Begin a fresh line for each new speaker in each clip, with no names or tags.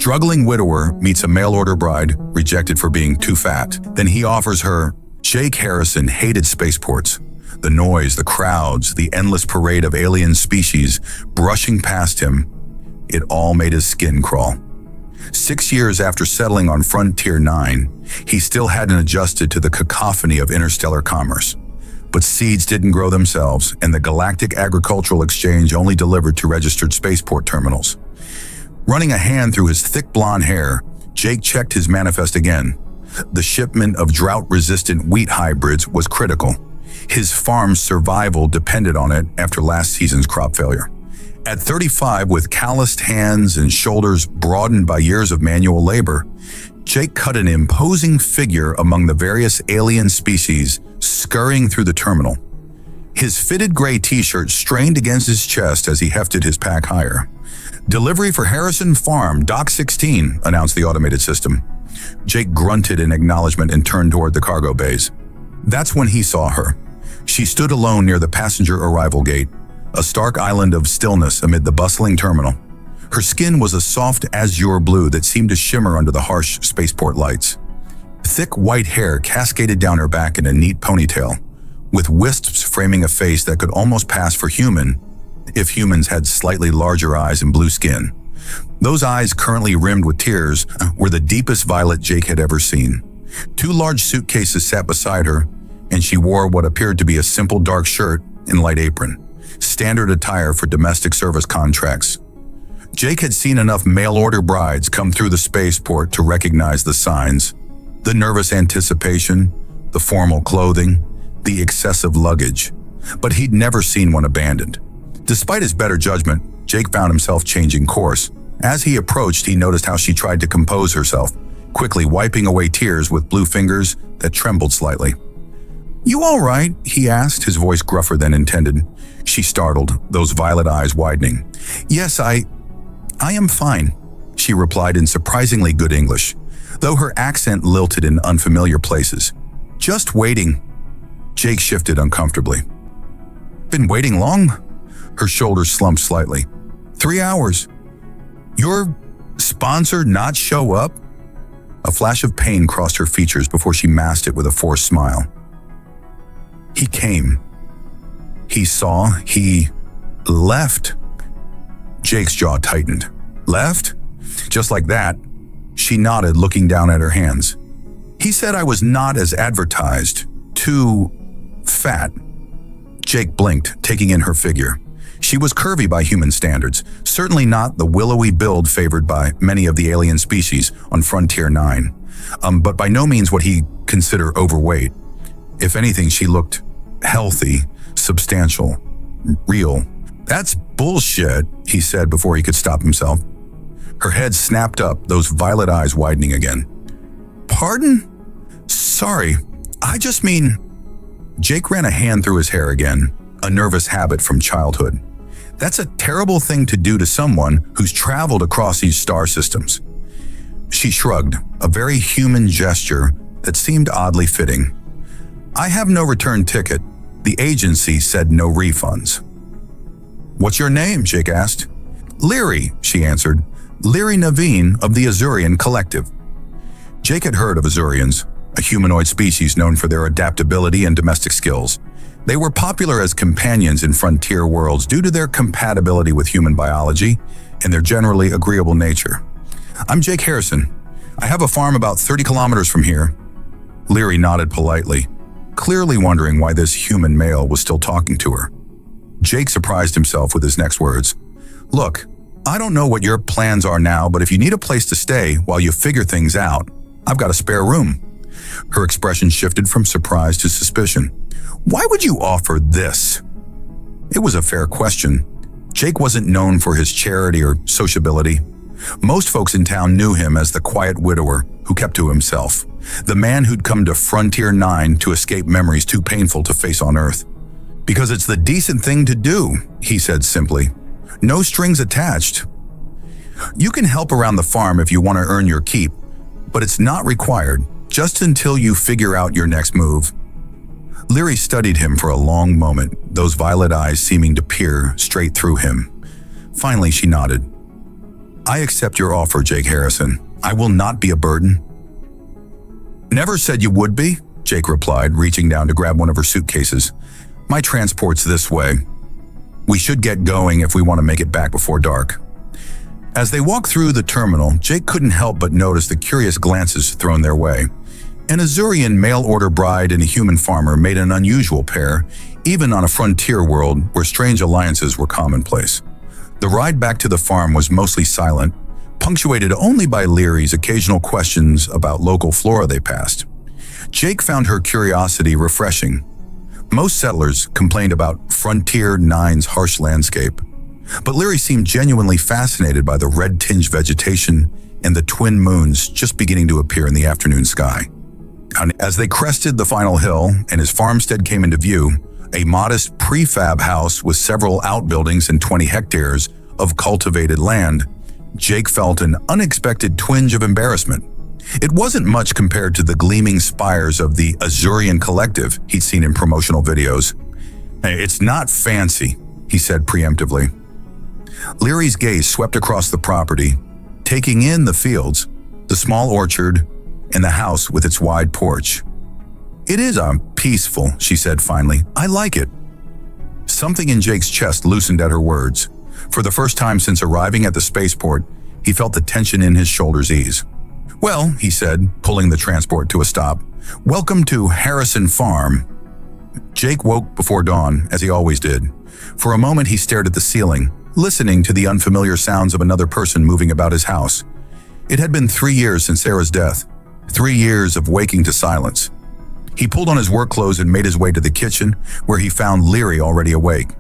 Struggling widower meets a mail-order bride rejected for being too fat. Then he offers her. Jake Harrison hated spaceports. The noise, the crowds, the endless parade of alien species brushing past him. It all made his skin crawl. 6 years after settling on Frontier 9, he still hadn't adjusted to the cacophony of interstellar commerce. But seeds didn't grow themselves, and the Galactic Agricultural Exchange only delivered to registered spaceport terminals. Running a hand through his thick blonde hair, Jake checked his manifest again. The shipment of drought-resistant wheat hybrids was critical. His farm's survival depended on it after last season's crop failure. At 35, with calloused hands and shoulders broadened by years of manual labor, Jake cut an imposing figure among the various alien species scurrying through the terminal. His fitted gray t-shirt strained against his chest as he hefted his pack higher. "Delivery for Harrison Farm, Dock 16, announced the automated system. Jake grunted in acknowledgement and turned toward the cargo bays. That's when he saw her. She stood alone near the passenger arrival gate, a stark island of stillness amid the bustling terminal. Her skin was a soft azure blue that seemed to shimmer under the harsh spaceport lights. Thick white hair cascaded down her back in a neat ponytail, with wisps framing a face that could almost pass for human if humans had slightly larger eyes and blue skin. Those eyes, currently rimmed with tears, were the deepest violet Jake had ever seen. 2 large suitcases sat beside her, and she wore what appeared to be a simple dark shirt and light apron, standard attire for domestic service contracts. Jake had seen enough mail-order brides come through the spaceport to recognize the signs: the nervous anticipation, the formal clothing, the excessive luggage. But he'd never seen one abandoned. Despite his better judgment, Jake found himself changing course. As he approached, he noticed how she tried to compose herself, quickly wiping away tears with blue fingers that trembled slightly. "You all right?" he asked, his voice gruffer than intended. She startled, those violet eyes widening. "Yes, I am fine," she replied in surprisingly good English, though her accent lilted in unfamiliar places. "Just waiting." Jake shifted uncomfortably. "Been waiting long?" Her shoulders slumped slightly. 3 hours. "Your sponsor not show up?" A flash of pain crossed her features before she masked it with a forced smile. "He came. He saw. He left." Jake's jaw tightened. "Left?" Just like that, she nodded, looking down at her hands. "He said I was not as advertised. Too fat." Jake blinked, taking in her figure. She was curvy by human standards, certainly not the willowy build favored by many of the alien species on Frontier 9, but by no means what he considered overweight. If anything, she looked healthy, substantial, real. "That's bullshit," he said before he could stop himself. Her head snapped up, those violet eyes widening again. "Pardon? Sorry, I just mean..." Jake ran a hand through his hair again, a nervous habit from childhood. That's a terrible thing to do to someone who's traveled across these star systems. She shrugged, a very human gesture that seemed oddly fitting. "I have no return ticket. The agency said no refunds." "What's your name?" Jake asked. "Leary," she answered. "Leary Naveen of the Azurian Collective." Jake had heard of Azurians, a humanoid species known for their adaptability and domestic skills. They were popular as companions in frontier worlds due to their compatibility with human biology and their generally agreeable nature. "I'm Jake Harrison. I have a farm about 30 kilometers from here." Leary nodded politely, clearly wondering why this human male was still talking to her. Jake surprised himself with his next words. "Look, I don't know what your plans are now, but if you need a place to stay while you figure things out, I've got a spare room." Her expression shifted from surprise to suspicion. "Why would you offer this?" It was a fair question. Jake wasn't known for his charity or sociability. Most folks in town knew him as the quiet widower who kept to himself, the man who'd come to Frontier 9 to escape memories too painful to face on Earth. "Because it's the decent thing to do," he said simply. "No strings attached. You can help around the farm if you want to earn your keep, but it's not required, just until you figure out your next move." Leary studied him for a long moment, those violet eyes seeming to peer straight through him. Finally, she nodded. I accept your offer, Jake Harrison. I will not be a burden. Never said you would be, Jake replied, reaching down to grab one of her suitcases. My transport's this way. We should get going if we want to make it back before dark. As they walked through the terminal, Jake couldn't help but notice the curious glances thrown their way. An Azurian mail-order bride and a human farmer made an unusual pair, even on a frontier world where strange alliances were commonplace. The ride back to the farm was mostly silent, punctuated only by Leary's occasional questions about local flora they passed. Jake found her curiosity refreshing. Most settlers complained about Frontier 9's harsh landscape, but Leary seemed genuinely fascinated by the red-tinged vegetation and the twin moons just beginning to appear in the afternoon sky. And as they crested the final hill and his farmstead came into view, a modest prefab house with several outbuildings and 20 hectares of cultivated land, Jake felt an unexpected twinge of embarrassment. It wasn't much compared to the gleaming spires of the Azurian collective he'd seen in promotional videos. It's not fancy, he said preemptively. Leary's gaze swept across the property, taking in the fields, the small orchard, and the house with its wide porch. It is peaceful, she said finally. I like it. Something in Jake's chest loosened at her words. For the first time since arriving at the spaceport, he felt the tension in his shoulders ease. Well, he said, pulling the transport to a stop, welcome to Harrison Farm. Jake woke before dawn, as he always did. For a moment he stared at the ceiling, listening to the unfamiliar sounds of another person moving about his house. It had been 3 years since Sarah's death, 3 years of waking to silence. He pulled on his work clothes and made his way to the kitchen, where he found Leary already awake.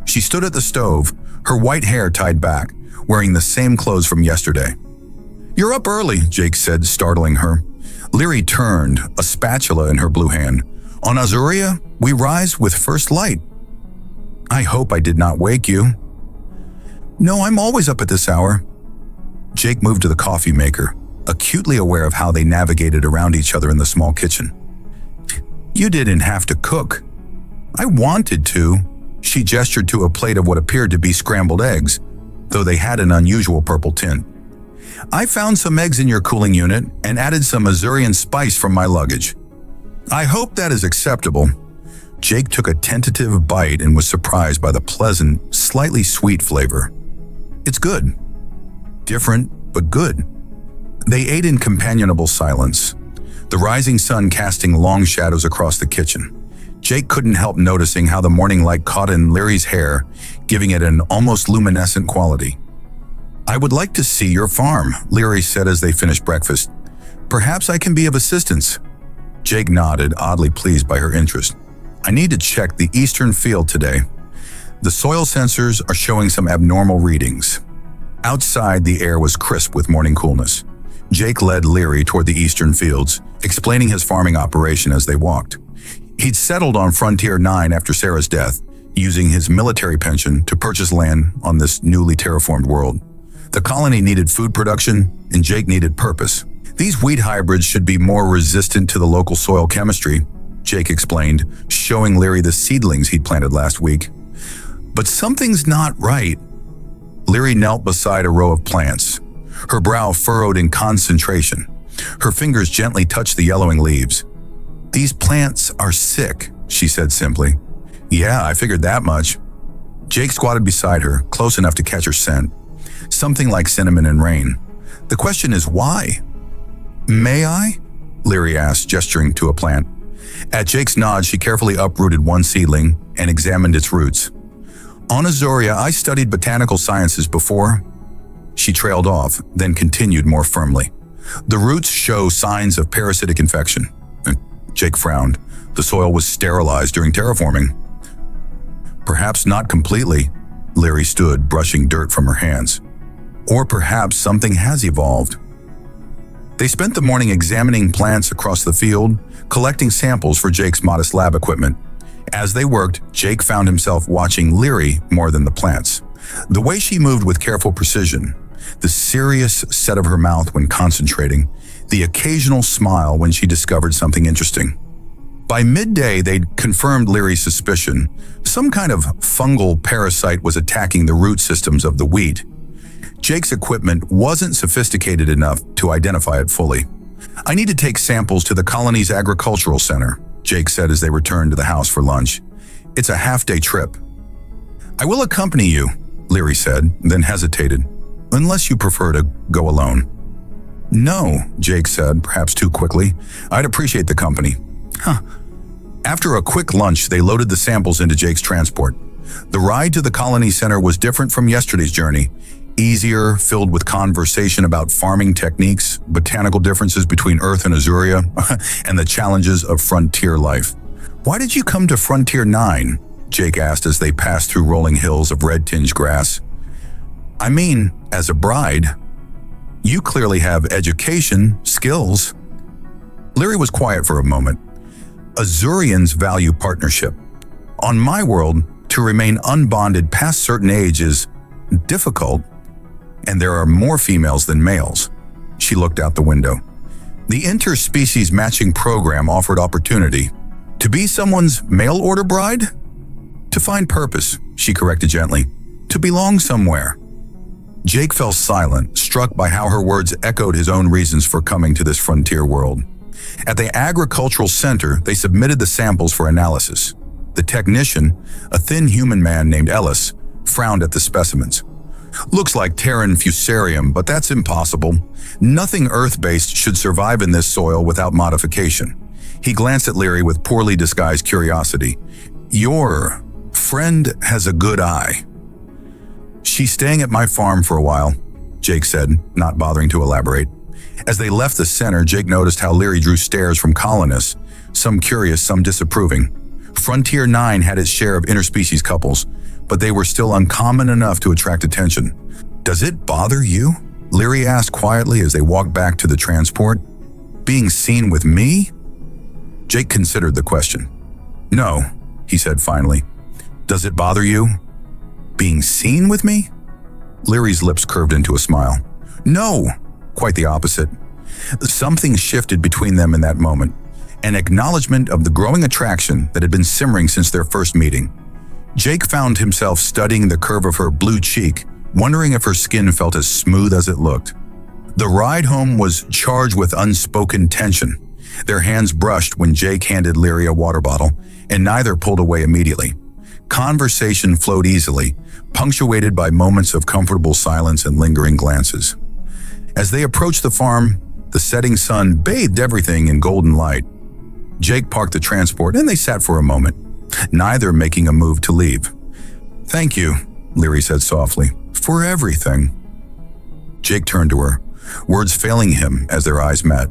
She stood at the stove, her white hair tied back, wearing the same clothes from yesterday. You're up early, Jake said, startling her. Leary turned, a spatula in her blue hand. On Azuria, we rise with first light. I hope I did not wake you. No, I'm always up at this hour. Jake moved to the coffee maker, acutely aware of how they navigated around each other in the small kitchen. You didn't have to cook. I wanted to. She gestured to a plate of what appeared to be scrambled eggs, though they had an unusual purple tint. I found some eggs in your cooling unit and added some Azurian spice from my luggage. I hope that is acceptable. Jake took a tentative bite and was surprised by the pleasant, slightly sweet flavor. It's good. Different, but good. They ate in companionable silence, the rising sun casting long shadows across the kitchen. Jake couldn't help noticing how the morning light caught in Leary's hair, giving it an almost luminescent quality. I would like to see your farm, Leary said as they finished breakfast. Perhaps I can be of assistance. Jake nodded, oddly pleased by her interest. I need to check the eastern field today. The soil sensors are showing some abnormal readings. Outside, the air was crisp with morning coolness. Jake led Leary toward the eastern fields, explaining his farming operation as they walked. He'd settled on Frontier 9 after Sarah's death, using his military pension to purchase land on this newly terraformed world. The colony needed food production, and Jake needed purpose. These wheat hybrids should be more resistant to the local soil chemistry, Jake explained, showing Leary the seedlings he'd planted last week. But something's not right. Leary knelt beside a row of plants, her brow furrowed in concentration. Her fingers gently touched the yellowing leaves. These plants are sick, she said simply. Yeah, I figured that much. Jake squatted beside her, close enough to catch her scent. Something like cinnamon and rain. The question is why? May I? Leary asked, gesturing to a plant. At Jake's nod, she carefully uprooted one seedling and examined its roots. On Azuria, I studied botanical sciences before. She trailed off, then continued more firmly. The roots show signs of parasitic infection. Jake frowned. The soil was sterilized during terraforming. Perhaps not completely. Leary stood, brushing dirt from her hands. Or perhaps something has evolved. They spent the morning examining plants across the field, collecting samples for Jake's modest lab equipment. As they worked, Jake found himself watching Leary more than the plants. The way she moved with careful precision, the serious set of her mouth when concentrating, the occasional smile when she discovered something interesting. By midday, they'd confirmed Leary's suspicion. Some kind of fungal parasite was attacking the root systems of the wheat. Jake's equipment wasn't sophisticated enough to identify it fully. "I need to take samples to the colony's agricultural center," Jake said as they returned to the house for lunch. "It's a half-day trip." "I will accompany you," Leary said, then hesitated. "Unless you prefer to go alone." "No," Jake said, perhaps too quickly. "I'd appreciate the company." After a quick lunch, they loaded the samples into Jake's transport. The ride to the colony center was different from yesterday's journey. Easier, filled with conversation about farming techniques, botanical differences between Earth and Azuria, and the challenges of frontier life. "Why did you come to Frontier 9? Jake asked as they passed through rolling hills of red-tinged grass. "I mean, as a bride. You clearly have education, skills." Leary was quiet for a moment. "Azurians value partnership. On my world, to remain unbonded past certain age is difficult, and there are more females than males." She looked out the window. "The interspecies matching program offered opportunity. To be someone's mail-order bride? To find purpose," she corrected gently. "To belong somewhere." Jake fell silent, struck by how her words echoed his own reasons for coming to this frontier world. At the agricultural center, they submitted the samples for analysis. The technician, a thin human man named Ellis, frowned at the specimens. "Looks like Terran fusarium, but that's impossible. Nothing Earth-based should survive in this soil without modification." He glanced at Leary with poorly disguised curiosity. "Your friend has a good eye." "She's staying at my farm for a while," Jake said, not bothering to elaborate. As they left the center, Jake noticed how Leary drew stares from colonists, some curious, some disapproving. Frontier 9 had its share of interspecies couples, but they were still uncommon enough to attract attention. "Does it bother you?" Leary asked quietly as they walked back to the transport. "Being seen with me?" Jake considered the question. "No," he said finally. "Does it bother you? Being seen with me?" Leary's lips curved into a smile. "No, quite the opposite." Something shifted between them in that moment, an acknowledgement of the growing attraction that had been simmering since their first meeting. Jake found himself studying the curve of her blue cheek, wondering if her skin felt as smooth as it looked. The ride home was charged with unspoken tension. Their hands brushed when Jake handed Leary a water bottle, and neither pulled away immediately. Conversation flowed easily, punctuated by moments of comfortable silence and lingering glances. As they approached the farm, the setting sun bathed everything in golden light. Jake parked the transport and they sat for a moment, neither making a move to leave. "Thank you," Leary said softly, "for everything." Jake turned to her, words failing him as their eyes met.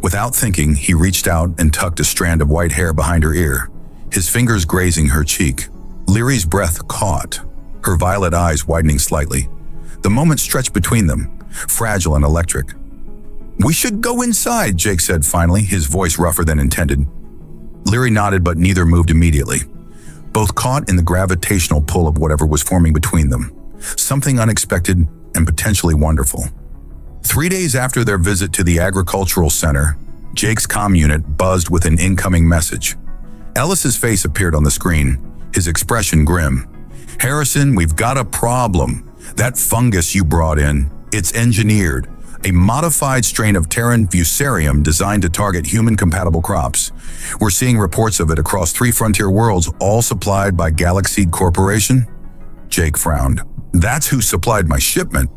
Without thinking, he reached out and tucked a strand of white hair behind her ear, his fingers grazing her cheek. Leary's breath caught, her violet eyes widening slightly. The moment stretched between them, fragile and electric. "We should go inside," Jake said finally, his voice rougher than intended. Leary nodded, but neither moved immediately, both caught in the gravitational pull of whatever was forming between them, something unexpected and potentially wonderful. 3 days after their visit to the agricultural center, Jake's comm unit buzzed with an incoming message. Ellis's face appeared on the screen, his expression grim. "Harrison, we've got a problem. That fungus you brought in, it's engineered. A modified strain of Terran fusarium designed to target human-compatible crops. We're seeing reports of it across 3 frontier worlds, all supplied by Galaxy Corporation." Jake frowned. "That's who supplied my shipment."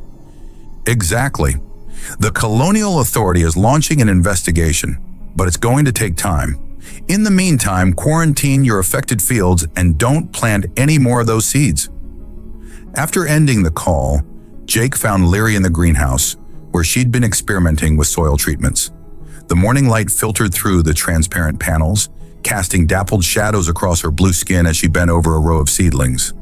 "Exactly. The Colonial Authority is launching an investigation, but it's going to take time. In the meantime, quarantine your affected fields and don't plant any more of those seeds." After ending the call, Jake found Leary in the greenhouse, where she'd been experimenting with soil treatments. The morning light filtered through the transparent panels, casting dappled shadows across her blue skin as she bent over a row of seedlings.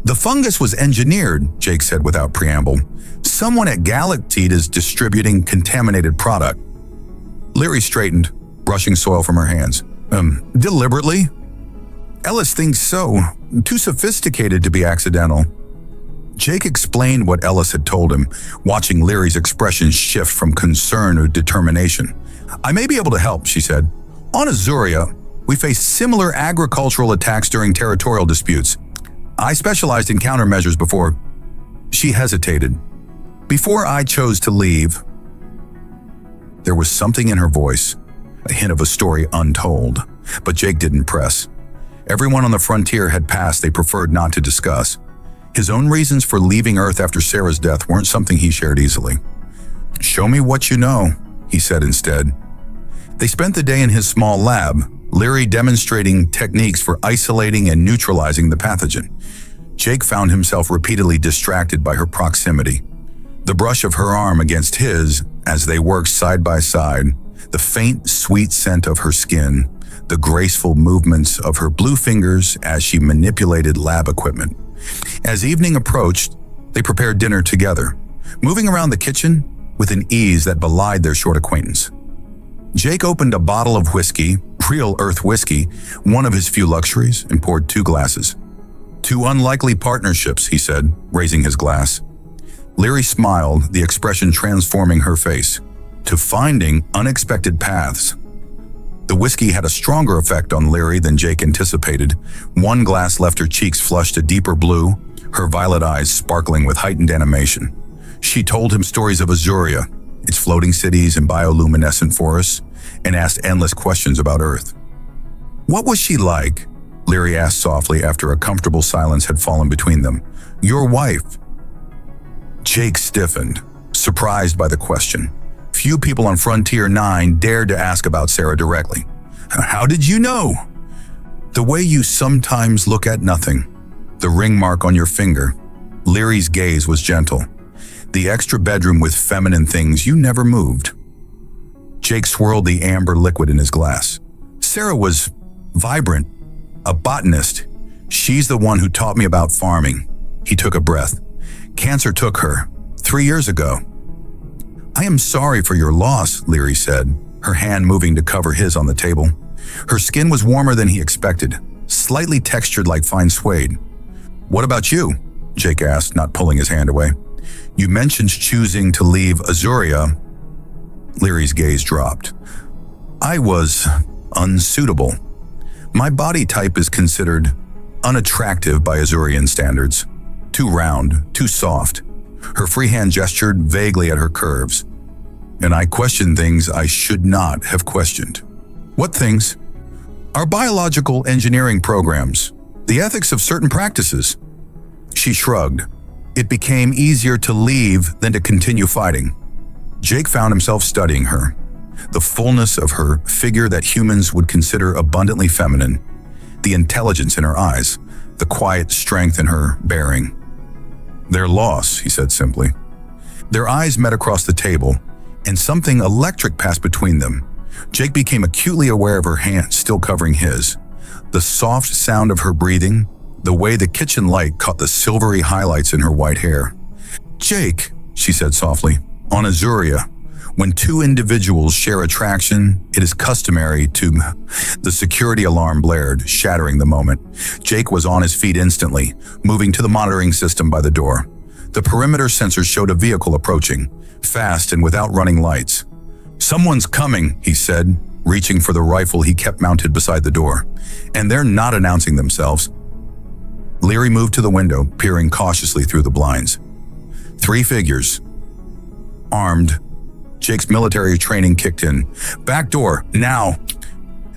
"The fungus was engineered," Jake said without preamble. "Someone at Galaxy is distributing contaminated product." Leary straightened, brushing soil from her hands. Deliberately?" "Ellis thinks so. Too sophisticated to be accidental." Jake explained what Ellis had told him, watching Leary's expression shift from concern to determination. "I may be able to help," she said. "On Azuria, we faced similar agricultural attacks during territorial disputes. I specialized in countermeasures before." She hesitated. Before I chose to leave, there was something in her voice, a hint of a story untold, but Jake didn't press. Everyone on the frontier had passed they preferred not to discuss. His own reasons for leaving Earth after Sarah's death weren't something he shared easily. "Show me what you know," he said instead. They spent the day in his small lab, Leary demonstrating techniques for isolating and neutralizing the pathogen. Jake found himself repeatedly distracted by her proximity. The brush of her arm against his as they worked side by side, the faint, sweet scent of her skin, the graceful movements of her blue fingers as she manipulated lab equipment. As evening approached, they prepared dinner together, moving around the kitchen with an ease that belied their short acquaintance. Jake opened a bottle of whiskey, real Earth whiskey, one of his few luxuries, and poured 2 glasses. "Two unlikely partnerships," he said, raising his glass. Leary smiled, the expression transforming her face. "To finding unexpected paths." The whiskey had a stronger effect on Leary than Jake anticipated. One glass left her cheeks flushed a deeper blue, her violet eyes sparkling with heightened animation. She told him stories of Azuria, its floating cities and bioluminescent forests, and asked endless questions about Earth. "What was she like?" Leary asked softly after a comfortable silence had fallen between them. "Your wife." Jake stiffened, surprised by the question. Few people on Frontier 9 dared to ask about Sarah directly. "How did you know?" "The way you sometimes look at nothing. The ring mark on your finger." Leary's gaze was gentle. "The extra bedroom with feminine things you never moved." Jake swirled the amber liquid in his glass. "Sarah was vibrant, a botanist. She's the one who taught me about farming." He took a breath. "Cancer took her 3 years ago." "I am sorry for your loss," Leary said, her hand moving to cover his on the table. Her skin was warmer than he expected, slightly textured like fine suede. "What about you?" Jake asked, not pulling his hand away. "You mentioned choosing to leave Azuria." Leary's gaze dropped. "I was unsuitable. My body type is considered unattractive by Azurian standards. Too round, too soft." Her free hand gestured vaguely at her curves. "And I questioned things I should not have questioned." "What things?" "Our biological engineering programs, the ethics of certain practices." She shrugged. It became easier to leave than to continue fighting. Jake found himself studying her, the fullness of her figure that humans would consider abundantly feminine, the intelligence in her eyes, the quiet strength in her bearing. "Their loss," he said simply. Their eyes met across the table, and something electric passed between them. Jake became acutely aware of her hand still covering his, the soft sound of her breathing, the way the kitchen light caught the silvery highlights in her white hair. "Jake," she said softly, "on Azuria, when 2 individuals share attraction, it is customary to..." The security alarm blared, shattering the moment. Jake was on his feet instantly, moving to the monitoring system by the door. The perimeter sensors showed a vehicle approaching, fast and without running lights. "Someone's coming," he said, reaching for the rifle he kept mounted beside the door. "And they're not announcing themselves." Leary moved to the window, peering cautiously through the blinds. 3 figures, armed. Jake's military training kicked in. "Back door, now!"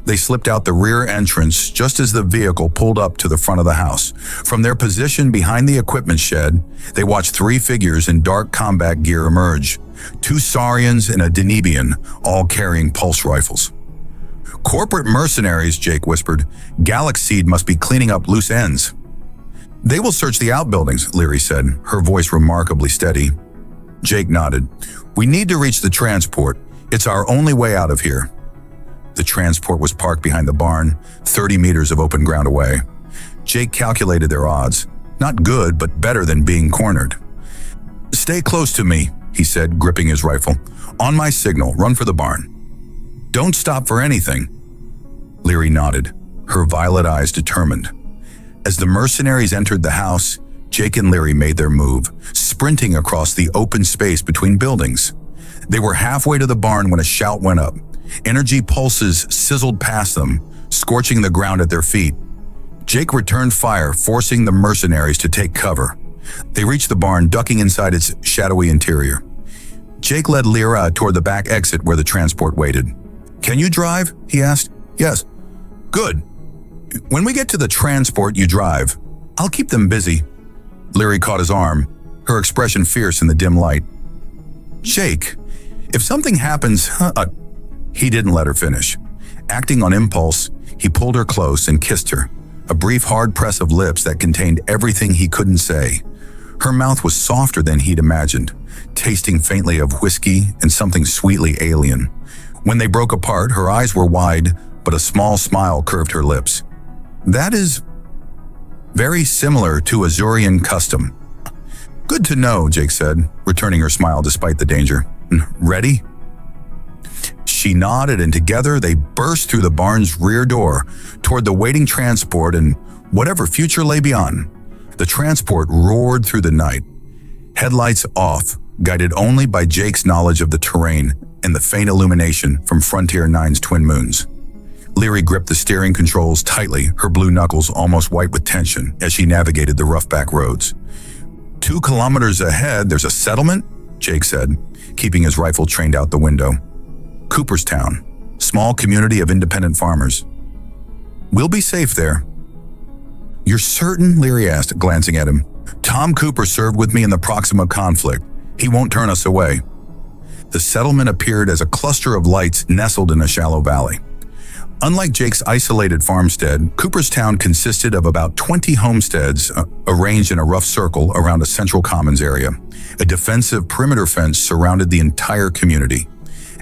They slipped out the rear entrance just as the vehicle pulled up to the front of the house. From their position behind the equipment shed, they watched 3 figures in dark combat gear emerge. 2 Saurians and a Denibian, all carrying pulse rifles. "Corporate mercenaries," Jake whispered. "Galaxseed must be cleaning up loose ends." "They will search the outbuildings," Leary said, her voice remarkably steady. Jake nodded. "We need to reach the transport. It's our only way out of here." The transport was parked behind the barn, 30 meters of open ground away. Jake calculated their odds. Not good, but better than being cornered. "Stay close to me," he said, gripping his rifle. "On my signal, run for the barn. Don't stop for anything." Leary nodded, her violet eyes determined. As the mercenaries entered the house, Jake and Leary made their move, sprinting across the open space between buildings. They were halfway to the barn when a shout went up. Energy pulses sizzled past them, scorching the ground at their feet. Jake returned fire, forcing the mercenaries to take cover. They reached the barn, ducking inside its shadowy interior. Jake led Lyra toward the back exit where the transport waited. "Can you drive?" he asked. "Yes." "Good. When we get to the transport, you drive. I'll keep them busy." Lyra caught his arm, her expression fierce in the dim light. "Jake, if something happens..." He didn't let her finish. Acting on impulse, he pulled her close and kissed her, a brief hard press of lips that contained everything he couldn't say. Her mouth was softer than he'd imagined, tasting faintly of whiskey and something sweetly alien. When they broke apart, her eyes were wide, but a small smile curved her lips. "That is very similar to Azurian custom." "Good to know," Jake said, returning her smile despite the danger. "Ready?" She nodded, and together they burst through the barn's rear door toward the waiting transport and whatever future lay beyond. The transport roared through the night, headlights off, guided only by Jake's knowledge of the terrain and the faint illumination from Frontier 9's twin moons. Lyra gripped the steering controls tightly, her blue knuckles almost white with tension as she navigated the rough back roads. 2 kilometers ahead, there's a settlement, Jake said, keeping his rifle trained out the window. Cooperstown, small community of independent farmers. "We'll be safe there." "You're certain?" Lyra asked, glancing at him. "Tom Cooper served with me in the Proxima conflict. He won't turn us away." The settlement appeared as a cluster of lights nestled in a shallow valley. Unlike Jake's isolated farmstead, Cooperstown consisted of about 20 homesteads arranged in a rough circle around a central commons area. A defensive perimeter fence surrounded the entire community.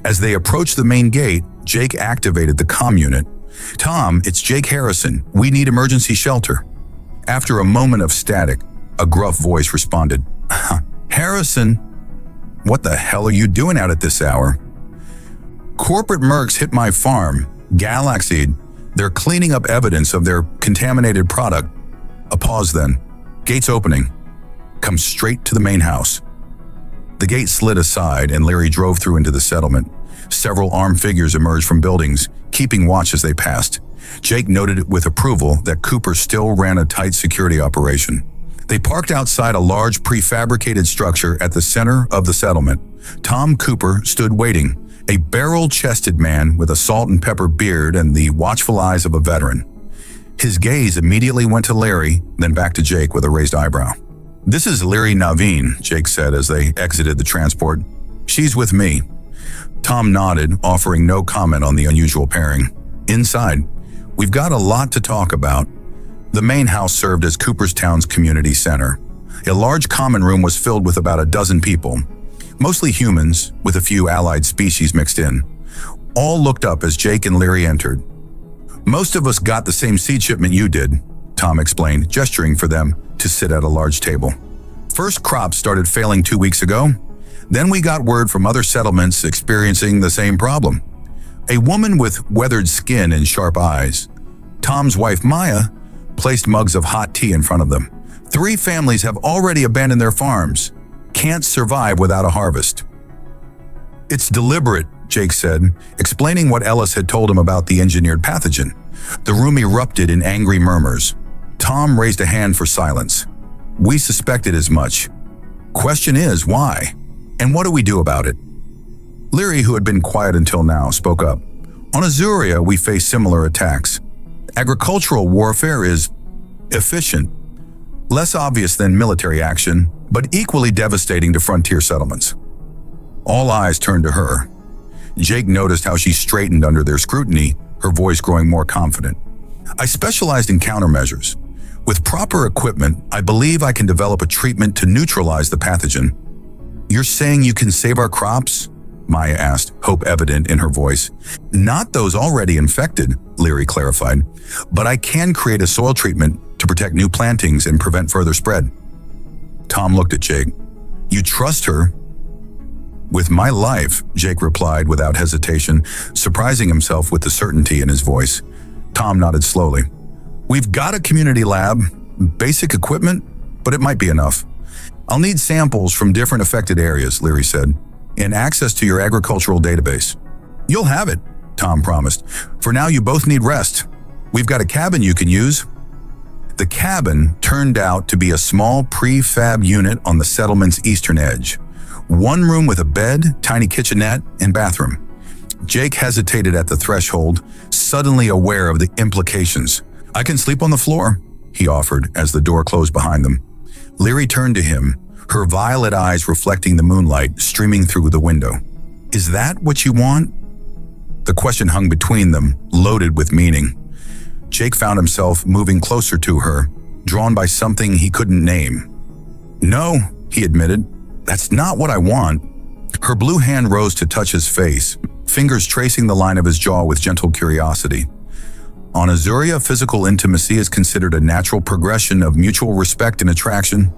As they approached the main gate, Jake activated the comm unit. "Tom, it's Jake Harrison. We need emergency shelter." After a moment of static, a gruff voice responded. "Harrison, what the hell are you doing out at this hour?" "Corporate mercs hit my farm, Galaxied. They're cleaning up evidence of their contaminated product." A pause then. "Gates opening. Come straight to the main house." The gate slid aside and Lyra drove through into the settlement. Several armed figures emerged from buildings, keeping watch as they passed. Jake noted with approval that Cooper still ran a tight security operation. They parked outside a large prefabricated structure at the center of the settlement. Tom Cooper stood waiting, a barrel-chested man with a salt and pepper beard and the watchful eyes of a veteran. His gaze immediately went to Larry, then back to Jake with a raised eyebrow. "This is Larry Naveen," Jake said as they exited the transport. "She's with me." Tom nodded, offering no comment on the unusual pairing. Inside, "We've got a lot to talk about." The main house served as Cooperstown's community center. A large common room was filled with about a dozen people, mostly humans, with a few allied species mixed in. All looked up as Jake and Larry entered. "Most of us got the same seed shipment you did," Tom explained, gesturing for them to sit at a large table. "First crops started failing 2 weeks ago. Then we got word from other settlements experiencing the same problem. A woman with weathered skin and sharp eyes. Tom's wife, Maya, placed mugs of hot tea in front of them. 3 families have already abandoned their farms. Can't survive without a harvest." "It's deliberate," Jake said, explaining what Ellis had told him about the engineered pathogen. The room erupted in angry murmurs. Tom raised a hand for silence. "We suspected as much. Question is, why? And what do we do about it?" Lyra, who had been quiet until now, spoke up. "On Azuria, we face similar attacks. Agricultural warfare is efficient, less obvious than military action, but equally devastating to frontier settlements." All eyes turned to her. Jake noticed how she straightened under their scrutiny, her voice growing more confident. "I specialized in countermeasures. With proper equipment, I believe I can develop a treatment to neutralize the pathogen." "You're saying you can save our crops?" Maya asked, hope evident in her voice. "Not those already infected," Lyra clarified, "but I can create a soil treatment to protect new plantings and prevent further spread." Tom looked at Jake. "You trust her?" "With my life," Jake replied without hesitation, surprising himself with the certainty in his voice. Tom nodded slowly. "We've got a community lab, basic equipment, but it might be enough. I'll need samples from different affected areas," Lyra said, "and access to your agricultural database." "You'll have it," Tom promised. "For now, you both need rest. We've got a cabin you can use." The cabin turned out to be a small prefab unit on the settlement's eastern edge. One room with a bed, tiny kitchenette, and bathroom. Jake hesitated at the threshold, suddenly aware of the implications. "I can sleep on the floor," he offered as the door closed behind them. Leary turned to him, her violet eyes reflecting the moonlight streaming through the window. "Is that what you want?" The question hung between them, loaded with meaning. Jake found himself moving closer to her, drawn by something he couldn't name. "No," he admitted, "that's not what I want." Her blue hand rose to touch his face, fingers tracing the line of his jaw with gentle curiosity. On Azuria, physical intimacy is considered a natural progression of mutual respect and attraction.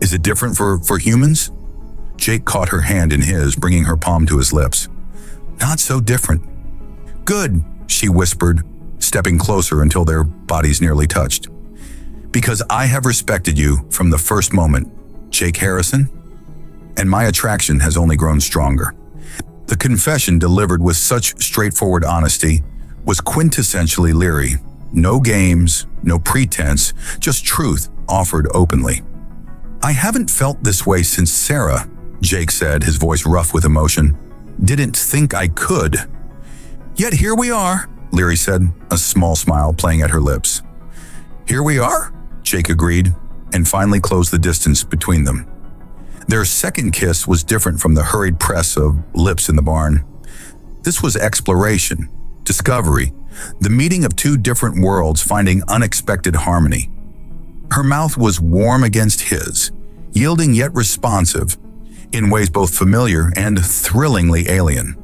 Is it different for humans? Jake caught her hand in his, bringing her palm to his lips. "Not so different." "Good," she whispered, stepping closer until their bodies nearly touched. "Because I have respected you from the first moment, Jake Harrison, and my attraction has only grown stronger." The confession, delivered with such straightforward honesty, was quintessentially Leary. No games, no pretense, just truth offered openly. "I haven't felt this way since Sarah," Jake said, his voice rough with emotion. "Didn't think I could." "Yet here we are," Leary said, a small smile playing at her lips. "Here we are," Jake agreed, and finally closed the distance between them. Their second kiss was different from the hurried press of lips in the barn. This was exploration, discovery, the meeting of two different worlds finding unexpected harmony. Her mouth was warm against his, yielding yet responsive, in ways both familiar and thrillingly alien.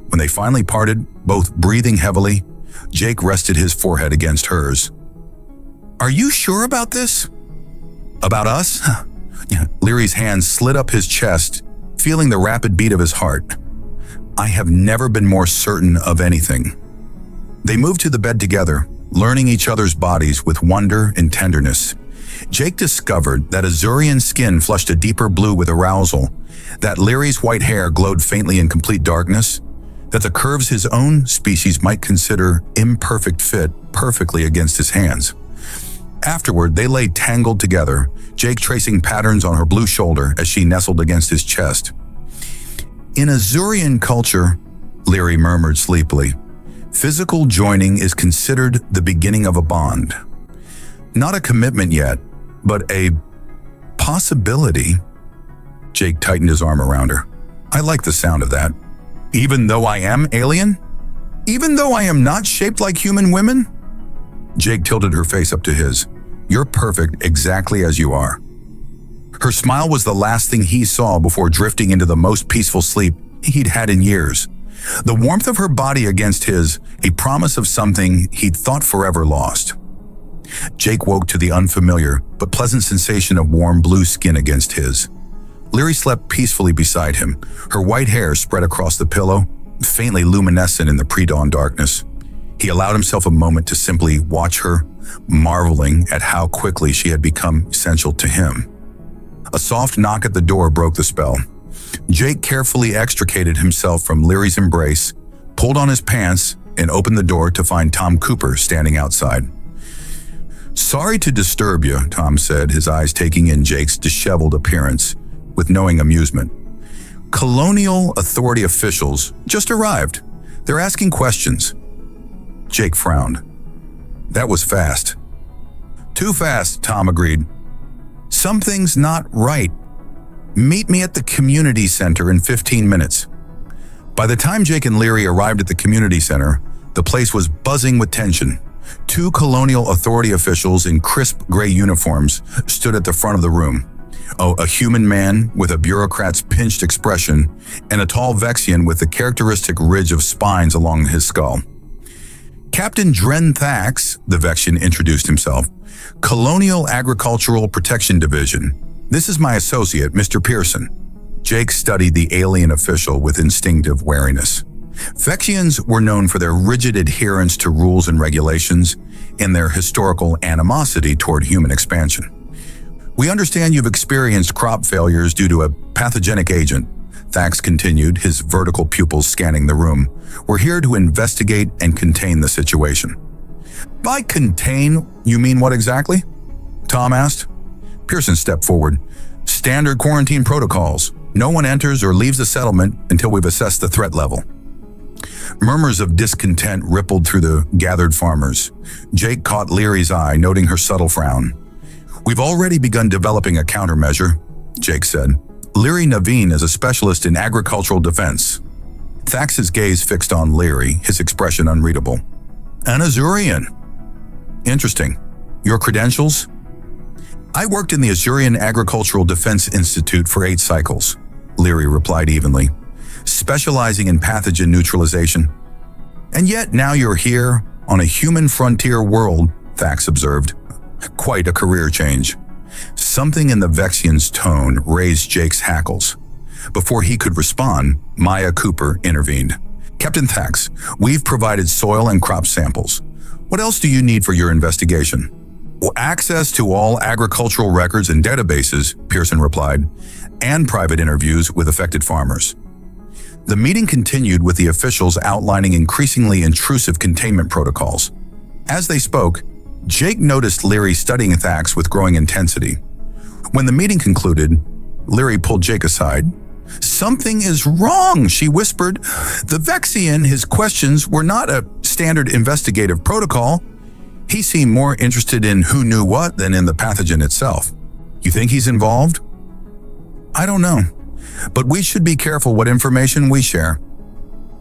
When they finally parted, both breathing heavily, Jake rested his forehead against hers. "Are you sure about this?" "About us?" Leary's hand slid up his chest, feeling the rapid beat of his heart. "I have never been more certain of anything." They moved to the bed together, learning each other's bodies with wonder and tenderness. Jake discovered that Azurian skin flushed a deeper blue with arousal, that Leary's white hair glowed faintly in complete darkness, that the curves his own species might consider imperfect fit perfectly against his hands. Afterward, they lay tangled together, Jake tracing patterns on her blue shoulder as she nestled against his chest. "In Azurian culture," Leary murmured sleepily, "physical joining is considered the beginning of a bond. Not a commitment yet, but a possibility." Jake tightened his arm around her. "I like the sound of that. Even though I am alien? Even though I am not shaped like human women?" Jake tilted her face up to his. "You're perfect exactly as you are." Her smile was the last thing he saw before drifting into the most peaceful sleep he'd had in years. The warmth of her body against his, a promise of something he'd thought forever lost. Jake woke to the unfamiliar but pleasant sensation of warm blue skin against his. Leary slept peacefully beside him, her white hair spread across the pillow, faintly luminescent in the pre-dawn darkness. He allowed himself a moment to simply watch her, marveling at how quickly she had become essential to him. A soft knock at the door broke the spell. Jake carefully extricated himself from Leary's embrace, pulled on his pants, and opened the door to find Tom Cooper standing outside. "Sorry to disturb you," Tom said, his eyes taking in Jake's disheveled appearance with knowing amusement. "Colonial Authority officials just arrived. They're asking questions." Jake frowned. "That was fast." "Too fast," Tom agreed. "Something's not right. Meet me at the community center in 15 minutes. By the time Jake and Leary arrived at the community center, the place was buzzing with tension. Two Colonial Authority officials in crisp gray uniforms stood at the front of the room. A human man with a bureaucrat's pinched expression, and a tall Vexian with the characteristic ridge of spines along his skull. "Captain Dren Thax," the Vexian introduced himself, "Colonial Agricultural Protection Division. This is my associate, Mr. Pearson." Jake studied the alien official with instinctive wariness. Vexians were known for their rigid adherence to rules and regulations and their historical animosity toward human expansion. "We understand you've experienced crop failures due to a pathogenic agent," Thax continued, his vertical pupils scanning the room. "We're here to investigate and contain the situation." By contain, you mean what exactly? Tom asked. Pearson stepped forward. Standard quarantine protocols. No one enters or leaves the settlement until we've assessed the threat level. Murmurs of discontent rippled through the gathered farmers. Jake caught Leary's eye, noting her subtle frown. We've already begun developing a countermeasure, Jake said. Leary Naveen is a specialist in agricultural defense. Thax's gaze fixed on Leary, his expression unreadable. An Azurian. Interesting. Your credentials? I worked in the Azurian Agricultural Defense Institute for 8 cycles, Leary replied evenly, specializing in pathogen neutralization. And yet now you're here on a human frontier world, Thax observed. Quite a career change. Something in the Vexian's tone raised Jake's hackles. Before he could respond, Maya Cooper intervened. Captain Thax, we've provided soil and crop samples. What else do you need for your investigation? Access to all agricultural records and databases, Pearson replied, and private interviews with affected farmers. The meeting continued with the officials outlining increasingly intrusive containment protocols. As they spoke, Jake noticed Leary studying Thax with growing intensity. When the meeting concluded, Leary pulled Jake aside. Something is wrong, she whispered. The Vexian, his questions were not a standard investigative protocol. He seemed more interested in who knew what than in the pathogen itself. You think he's involved? I don't know, but we should be careful what information we share.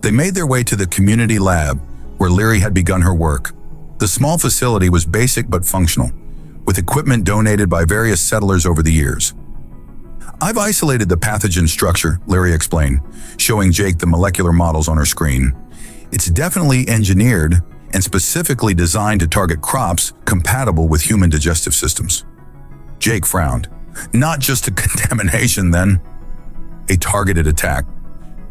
They made their way to the community lab, where Leary had begun her work. The small facility was basic but functional, with equipment donated by various settlers over the years. I've isolated the pathogen structure, Leary explained, showing Jake the molecular models on her screen. It's definitely engineered and specifically designed to target crops compatible with human digestive systems. Jake frowned. Not just a contamination, then. A targeted attack.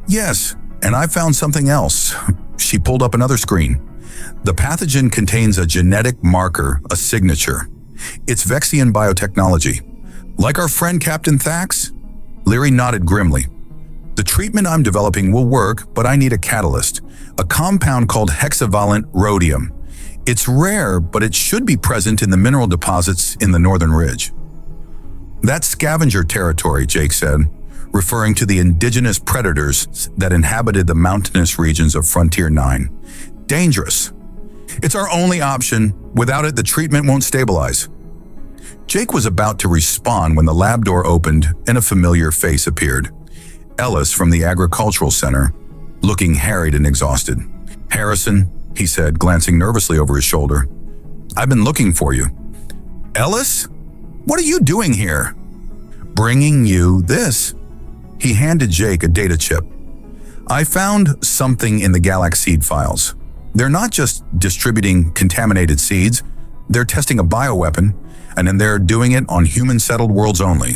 Yes, and I found something else. She pulled up another screen. The pathogen contains a genetic marker, a signature. It's Vexian biotechnology. Like our friend Captain Thax? Leary nodded grimly. The treatment I'm developing will work, but I need a catalyst, a compound called hexavalent rhodium. It's rare, but it should be present in the mineral deposits in the Northern Ridge. That's scavenger territory, Jake said, referring to the indigenous predators that inhabited the mountainous regions of Frontier 9. Dangerous. It's our only option. Without it, the treatment won't stabilize. Jake was about to respond when the lab door opened and a familiar face appeared. Ellis from the Agricultural Center, looking harried and exhausted. Harrison, he said, glancing nervously over his shoulder. I've been looking for you. Ellis? What are you doing here? Bringing you this. He handed Jake a data chip. I found something in the Galax seed files. They're not just distributing contaminated seeds, they're testing a bioweapon, and then they're doing it on human-settled worlds only.